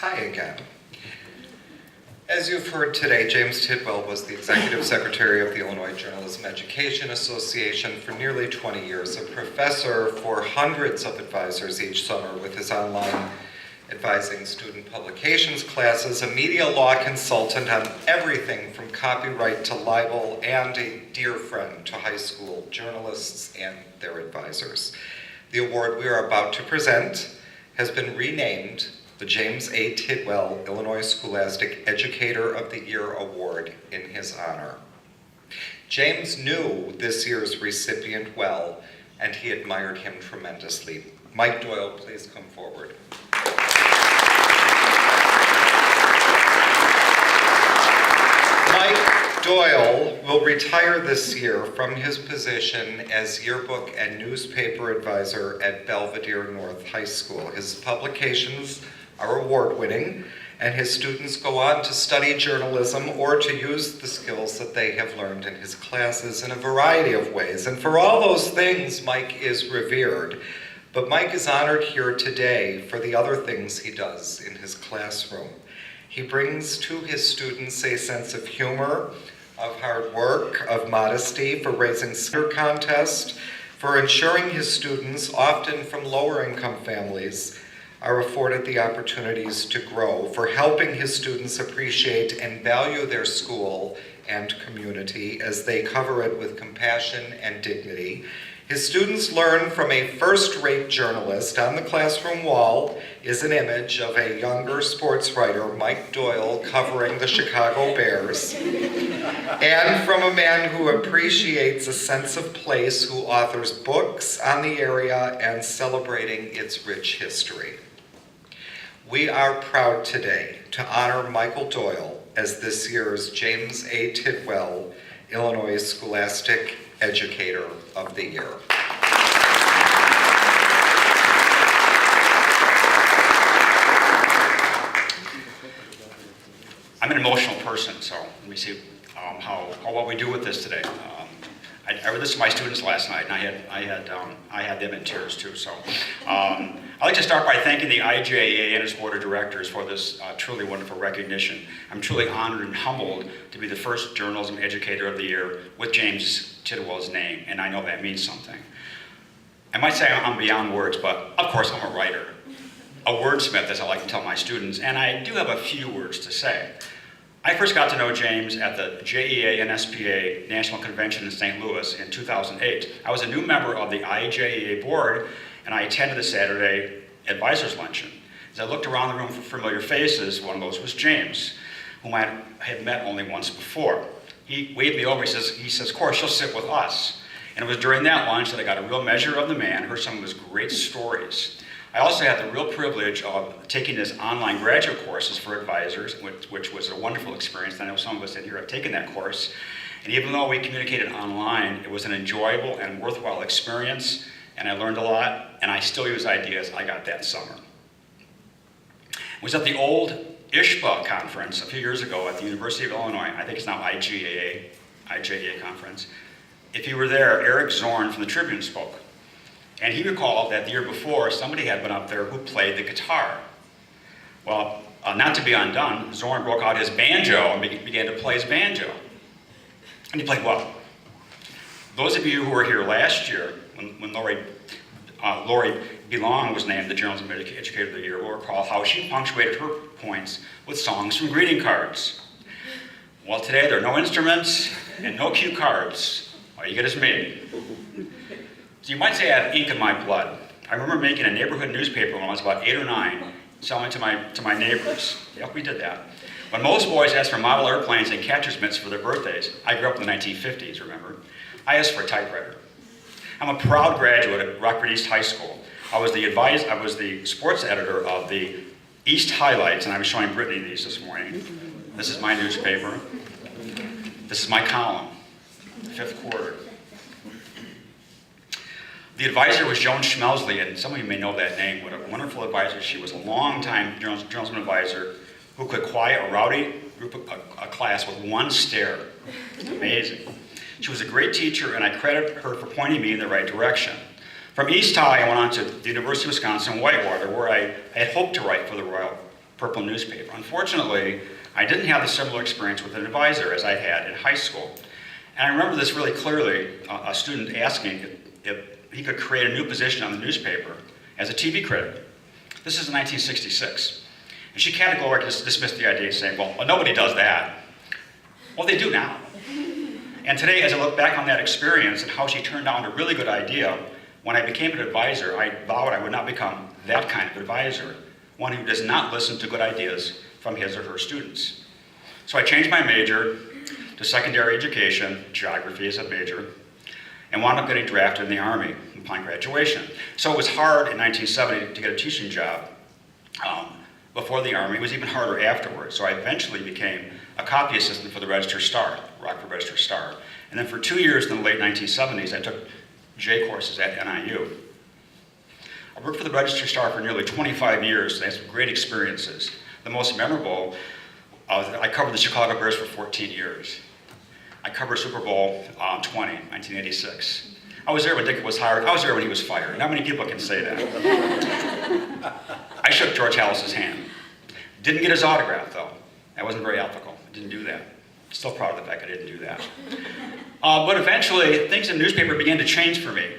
Hi again. As you've heard today, James Tidwell was the Executive Secretary of the Illinois Journalism Education Association for nearly 20 years, a professor for hundreds of advisors each summer with his online advising student publications classes, a media law consultant on everything from copyright to libel, and a dear friend to high school journalists and their advisors. The award we are about to present has been renamed the James A. Tidwell Illinois Scholastic Educator of the Year Award in his honor. James knew this year's recipient well, and he admired him tremendously. Mike Doyle, please come forward. Mike Doyle will retire this year from his position as yearbook and newspaper advisor at Belvedere North High School. His publications are award-winning, and his students go on to study journalism or to use the skills that they have learned in his classes in a variety of ways. And for all those things, Mike is revered. But Mike is honored here today for the other things he does in his classroom. He brings to his students a sense of humor, of hard work, of modesty, for raising skill contest, for ensuring his students, often from lower income families, are afforded the opportunities to grow, for helping his students appreciate and value their school and community as they cover it with compassion and dignity. His students learn from a first-rate journalist. On the classroom wall is an image of a younger sports writer, Mike Doyle, covering the Chicago Bears, and from a man who appreciates a sense of place, who authors books on the area and celebrating its rich history. We are proud today to honor Michael Doyle as this year's James A. Tidwell Illinois Scholastic Educator of the Year. I'm an emotional person, so let me see what we do with this today. I read this to my students last night, and I had them in tears too. So I'd like to start by thanking the IJA and its board of directors for this truly wonderful recognition. I'm truly honored and humbled to be the first journalism educator of the year with James Tidwell's name, and I know that means something. I might say I'm beyond words, but of course I'm a writer, a wordsmith, as I like to tell my students, and I do have a few words to say. I first got to know James at the JEA and SPA National Convention in St. Louis in 2008. I was a new member of the IJEA board, and I attended the Saturday Advisors Luncheon. As I looked around the room for familiar faces, one of those was James, whom I had met only once before. He waved me over, he says, of course, you'll sit with us. And it was during that lunch that I got a real measure of the man, heard some of his great stories. I also had the real privilege of taking his online graduate courses for advisors, which was a wonderful experience. I know some of us in here have taken that course. And even though we communicated online, it was an enjoyable and worthwhile experience, and I learned a lot, and I still use ideas I got that summer. I was at the old IHSA conference a few years ago at the University of Illinois. I think it's now IJA conference. If you were there, Eric Zorn from the Tribune spoke. And he recalled that the year before, somebody had been up there who played the guitar. Well, not to be undone, Zorn broke out his banjo and began to play his banjo. And he played well. Those of you who were here last year, when Lori Belong was named the Journalism Educator of the Year, will recall how she punctuated her points with songs from greeting cards. Well, today there are no instruments and no cue cards. All you get is me. So you might say I have ink in my blood. I remember making a neighborhood newspaper when I was about 8 or 9, selling to my neighbors. Yep, we did that. When most boys asked for model airplanes and catcher's mitts for their birthdays, I grew up in the 1950s, remember? I asked for a typewriter. I'm a proud graduate at Rockford East High School. I was the sports editor of the East Highlights, and I was showing Brittany these this morning. This is my newspaper. This is my column, the 5th quarter. The advisor was Joan Schmelzley, and some of you may know that name. What a wonderful advisor. She was a long-time journalism advisor who could quiet a rowdy a class with one stare. Amazing. She was a great teacher, and I credit her for pointing me in the right direction. From East High, I went on to the University of Wisconsin-Whitewater, where I had hoped to write for the Royal purple newspaper. Unfortunately, I didn't have the similar experience with an advisor as I had in high school. And I remember this really clearly, a student asking if he could create a new position on the newspaper as a TV critic. This is in 1966. And she categorically dismissed the idea, saying, well, nobody does that. Well, they do now. And today, as I look back on that experience and how she turned down a really good idea, when I became an advisor, I vowed I would not become that kind of advisor, one who does not listen to good ideas from his or her students. So I changed my major to secondary education, geography as a major, and wound up getting drafted in the Army upon graduation. So it was hard in 1970 to get a teaching job before the Army. It was even harder afterwards. So I eventually became a copy assistant for the Register-Star, Rockford Register-Star. And then for 2 years in the late 1970s, I took J courses at NIU. I worked for the Register-Star for nearly 25 years, and I had some great experiences. The most memorable, I covered the Chicago Bears for 14 years. I covered Super Bowl 20, 1986. I was there when Dick was hired. I was there when he was fired. Not many people can say that. I shook George Halas's hand. Didn't get his autograph, though. That wasn't very ethical. I didn't do that. Still proud of the fact I didn't do that. But eventually, things in the newspaper began to change for me.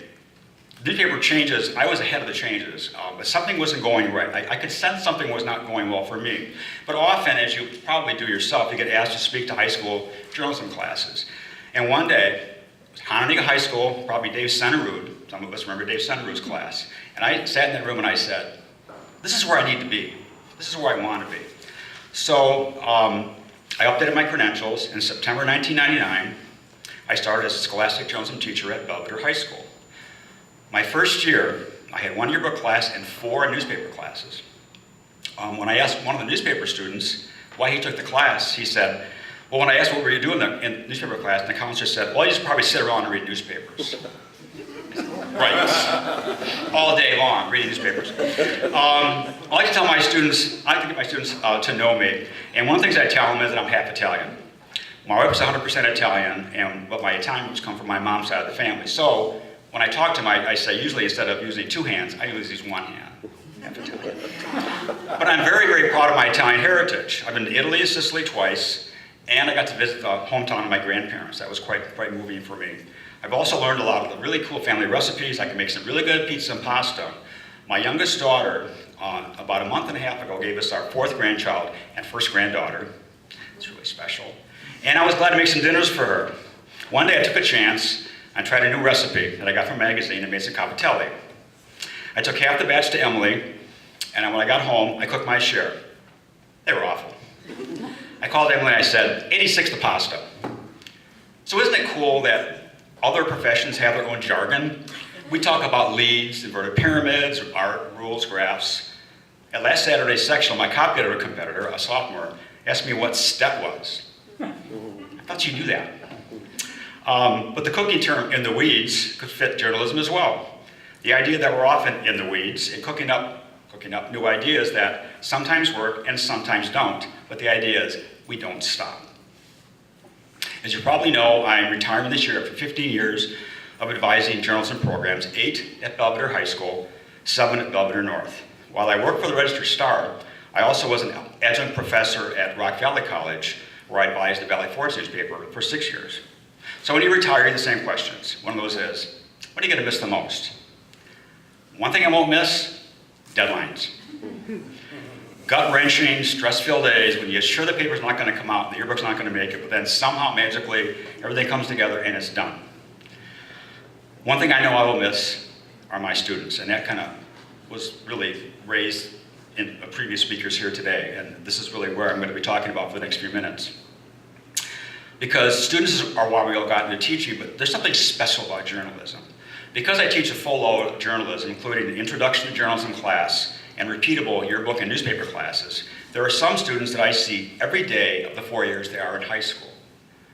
The newspaper changes, I was ahead of the changes, but something wasn't going right. I could sense something was not going well for me. But often, as you probably do yourself, you get asked to speak to high school journalism classes. And one day, it was Hononegah High School, probably Dave Centerud, some of us remember Dave Centerud's class, and I sat in that room and I said, this is where I need to be. This is where I want to be. So I updated my credentials. In September 1999, I started as a scholastic journalism teacher at Belvedere High School. My first year, I had 1 yearbook class and 4 newspaper classes. When I asked one of the newspaper students why he took the class, he said, well, when I asked what were you doing in newspaper class, the counselor said, well, you just probably sit around and read newspapers. Right, all day long, reading newspapers. I like to tell my students, I like to get my students to know me, and one of the things I tell them is that I'm half Italian. My wife is 100% Italian, but my Italian roots come from my mom's side of the family. So when I talk to them, I say usually instead of using 2 hands, I usually use 1 hand. Half Italian. But I'm very, very proud of my Italian heritage. I've been to Italy and Sicily twice, and I got to visit the hometown of my grandparents. That was quite moving for me. I've also learned a lot of the really cool family recipes. I can make some really good pizza and pasta. My youngest daughter, about a month and a half ago, gave us our 4th grandchild and 1st granddaughter. It's really special. And I was glad to make some dinners for her. One day I took a chance and tried a new recipe that I got from a magazine and made some cavatelli. I took half the batch to Emily, and when I got home, I cooked my share. They were awful. I called Emily and I said, 86 the pasta. So isn't it cool that other professions have their own jargon? We talk about leads, inverted pyramids, art, rules, graphs. At last Saturday's sectional, my copy editor competitor, a sophomore, asked me what step was. I thought you knew that. But the cooking term in the weeds could fit journalism as well. The idea that we're often in the weeds and cooking up new ideas that sometimes work and sometimes don't, but the idea is we don't stop. As you probably know, I'm retiring this year after 15 years of advising journalism programs, 8 at Belvedere High School, 7 at Belvedere North. While I worked for the Register-Star, I also was an adjunct professor at Rock Valley College, where I advised the Valley Forge newspaper for 6 years. So when you retire, the same questions. One of those is, what are you going to miss the most? One thing I won't miss, deadlines. Gut-wrenching, stress-filled days when you're sure the paper's not going to come out, the yearbook's not going to make it, but then somehow, magically, everything comes together and it's done. One thing I know I will miss are my students, and that kind of was really raised in previous speakers here today, and this is really where I'm going to be talking about for the next few minutes. Because students are why we all got into teaching, but there's something special about journalism. Because I teach a full load of journalism, including the Introduction to Journalism class and repeatable yearbook and newspaper classes, there are some students that I see every day of the 4 years they are in high school.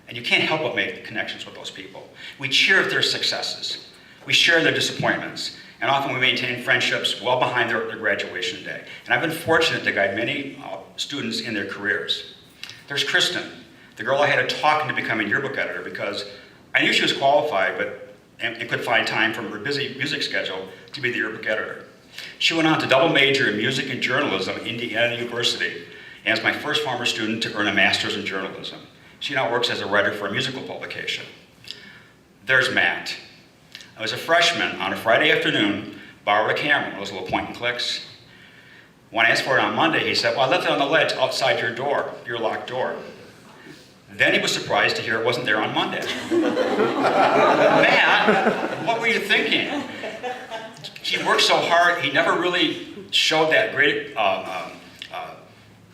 And you can't help but make connections with those people. We cheer their successes. We share their disappointments. And often we maintain friendships well behind their graduation day. And I've been fortunate to guide many students in their careers. There's Kristen, the girl I had to talk into becoming yearbook editor because I knew she was qualified, and could find time from her busy music schedule to be the yearbook editor. She went on to double major in music and journalism at Indiana University and is my first former student to earn a master's in journalism. She now works as a writer for a musical publication. There's Matt. I was a freshman on a Friday afternoon, borrowed a camera, those little point and clicks. When I asked for it on Monday, he said, well, I left it on the ledge outside your door, your locked door. Then he was surprised to hear it wasn't there on Monday. Matt, what were you thinking? He worked so hard, he never really showed that great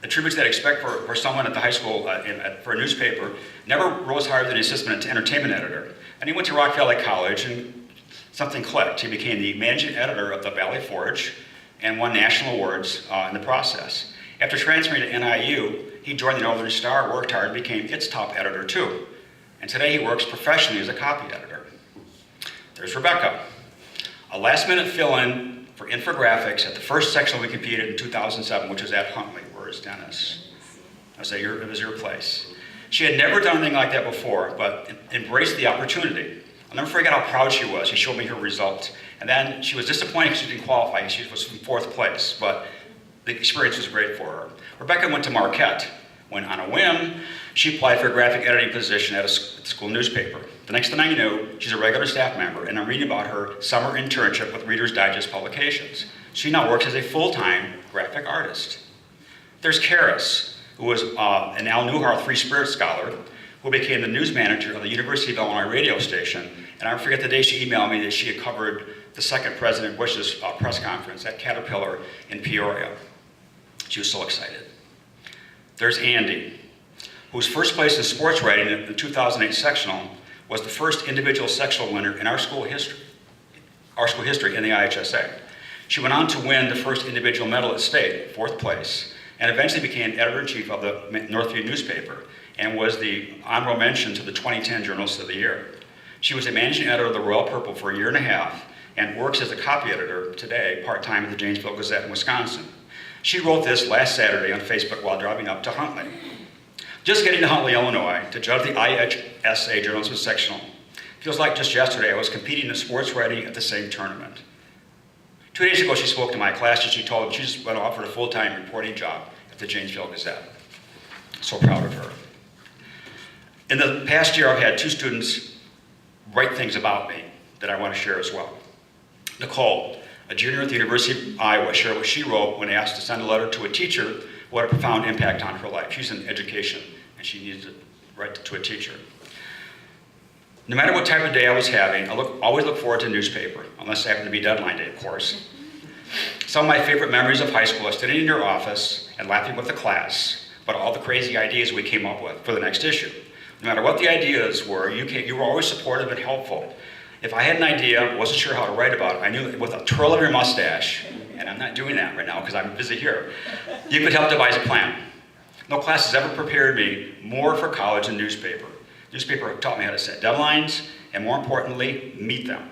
attributes that I expect for someone at the high school for a newspaper, never rose higher than the assistant entertainment editor. And he went to Rock Valley College and something clicked. He became the managing editor of the Valley Forge and won national awards in the process. After transferring to NIU, he joined the Northern Star, worked hard, and became its top editor too. And today he works professionally as a copy editor. There's Rebecca, a last-minute fill-in for infographics at the first section we competed in 2007, which was at Huntley. Where's Dennis? It was your place. She had never done anything like that before, but embraced the opportunity. I'll never forget how proud she was. She showed me her result. And then she was disappointed because she didn't qualify. She was in 4th place, but the experience was great for her. Rebecca went to Marquette, when on a whim, she applied for a graphic editing position at a school newspaper. The next thing I knew, she's a regular staff member, and I'm reading about her summer internship with Reader's Digest Publications. She now works as a full-time graphic artist. There's Karis, who was an Al Newhart Free Spirit Scholar, who became the news manager of the University of Illinois radio station. And I forget the day she emailed me that she had covered the second President Bush's press conference at Caterpillar in Peoria. She was so excited. There's Andy, who was first place in sports writing in the 2008 sectional, was the first individual sectional winner in our school history in the IHSA. She went on to win the first individual medal at state, 4th place, and eventually became editor-in-chief of the Northview newspaper and was the honorable mention to the 2010 Journalist of the Year. She was a managing editor of the Royal Purple for a year and a half and works as a copy editor today, part-time at the Janesville Gazette in Wisconsin. She wrote this last Saturday on Facebook while driving up to Huntley. Just getting to Huntley, Illinois, to judge the IHSA Journalism Sectional. Feels like just yesterday I was competing in sports writing at the same tournament. 2 days ago, she spoke to my class and she told them she just been offered a full-time reporting job at the Janesville Gazette. So proud of her. In the past year, I've had 2 students write things about me that I want to share as well. Nicole, a junior at the University of Iowa, shared what she wrote when asked to send a letter to a teacher who had a profound impact on her life. She's in education, and she needed to write to a teacher. No matter what type of day I was having, I always look forward to a newspaper, unless it happened to be deadline day, of course. Some of my favorite memories of high school are sitting in your office and laughing with the class about all the crazy ideas we came up with for the next issue. No matter what the ideas were, you were always supportive and helpful. If I had an idea, wasn't sure how to write about it, I knew that with a twirl of your mustache, and I'm not doing that right now because I'm busy here, you could help devise a plan. No class has ever prepared me more for college than newspaper. Newspaper taught me how to set deadlines, and more importantly, meet them.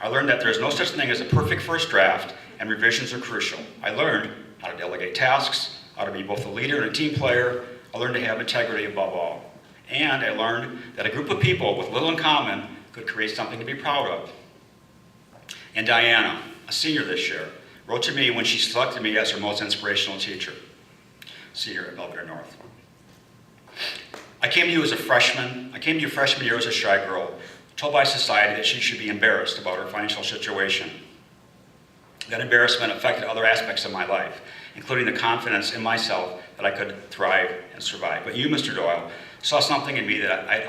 I learned that there's no such thing as a perfect first draft, and revisions are crucial. I learned how to delegate tasks, how to be both a leader and a team player. I learned to have integrity above all. And I learned that a group of people with little in common could create something to be proud of. And Diana, a senior this year, wrote to me when she selected me as her most inspirational teacher. Senior at Belvedere North. I came to you freshman year as a shy girl, told by society that she should be embarrassed about her financial situation. That embarrassment affected other aspects of my life, including the confidence in myself that I could thrive and survive. But you, Mr. Doyle, saw something in me that I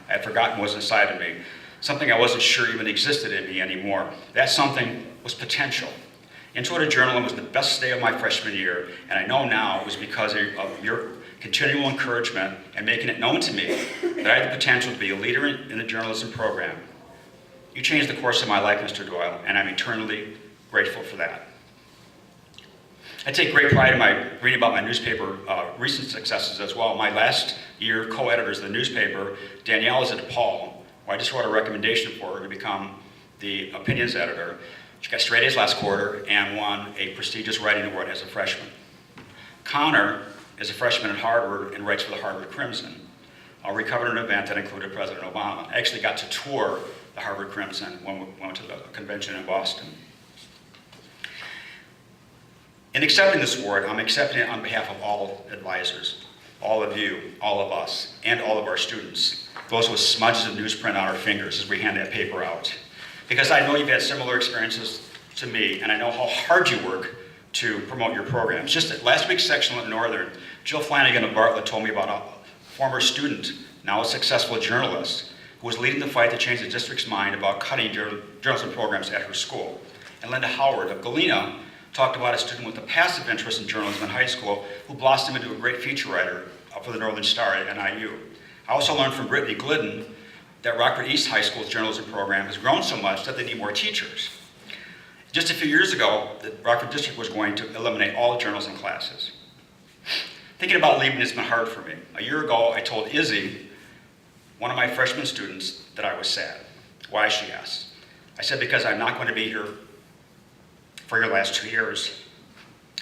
had forgotten was inside of me, something I wasn't sure even existed in me anymore. That something was potential. Intro to Journalism was the best day of my freshman year, and I know now it was because of your continual encouragement and making it known to me that I had the potential to be a leader in the journalism program. You changed the course of my life, Mr. Doyle, and I'm eternally grateful for that. I take great pride in my reading about my newspaper recent successes as well. My last year co-editors of the newspaper, Danielle is at DePaul, where I just wrote a recommendation for her to become the opinions editor. She got straight A's last quarter and won a prestigious writing award as a freshman. Connor is a freshman at Harvard and writes for the Harvard Crimson. We covered an event that included President Obama. I actually got to tour the Harvard Crimson when we went to the convention in Boston. In accepting this award, I'm accepting it on behalf of all advisors, all of you, all of us, and all of our students, those with smudges of newsprint on our fingers as we hand that paper out. Because I know you've had similar experiences to me, and I know how hard you work to promote your programs. Just at last week's section at Northern, Jill Flanagan of Bartlett told me about a former student, now a successful journalist, who was leading the fight to change the district's mind about cutting journalism programs at her school. And Linda Howard of Galena talked about a student with a passive interest in journalism in high school who blossomed into a great feature writer for the Northern Star at NIU. I also learned from Brittany Glidden that Rockford East High School's journalism program has grown so much that they need more teachers. Just a few years ago, the Rockford District was going to eliminate all journalism classes. Thinking about leaving has been hard for me. A year ago, I told Izzy, one of my freshman students, that I was sad. Why, she asked. I said, because I'm not going to be here for your last 2 years.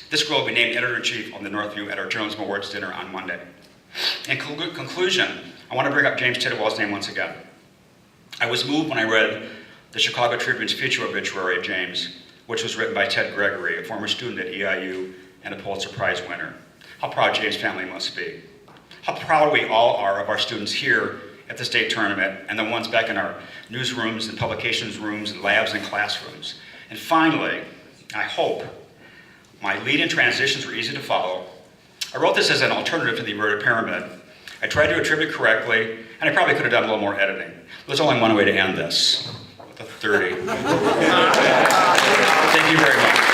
This girl will be named editor-in-chief of the Northview at our Journalism Awards dinner on Monday. In conclusion, I want to bring up James Tidwell's name once again. I was moved when I read the Chicago Tribune's feature obituary of James, which was written by Ted Gregory, a former student at EIU and a Pulitzer Prize winner. How proud James' family must be. How proud we all are of our students here at the state tournament and the ones back in our newsrooms and publications rooms and labs and classrooms. And finally, I hope my lead-in transitions were easy to follow. I wrote this as an alternative to the inverted pyramid. I tried to attribute correctly, and I probably could have done a little more editing. There's only one way to end this, with a 30. Thank you very much.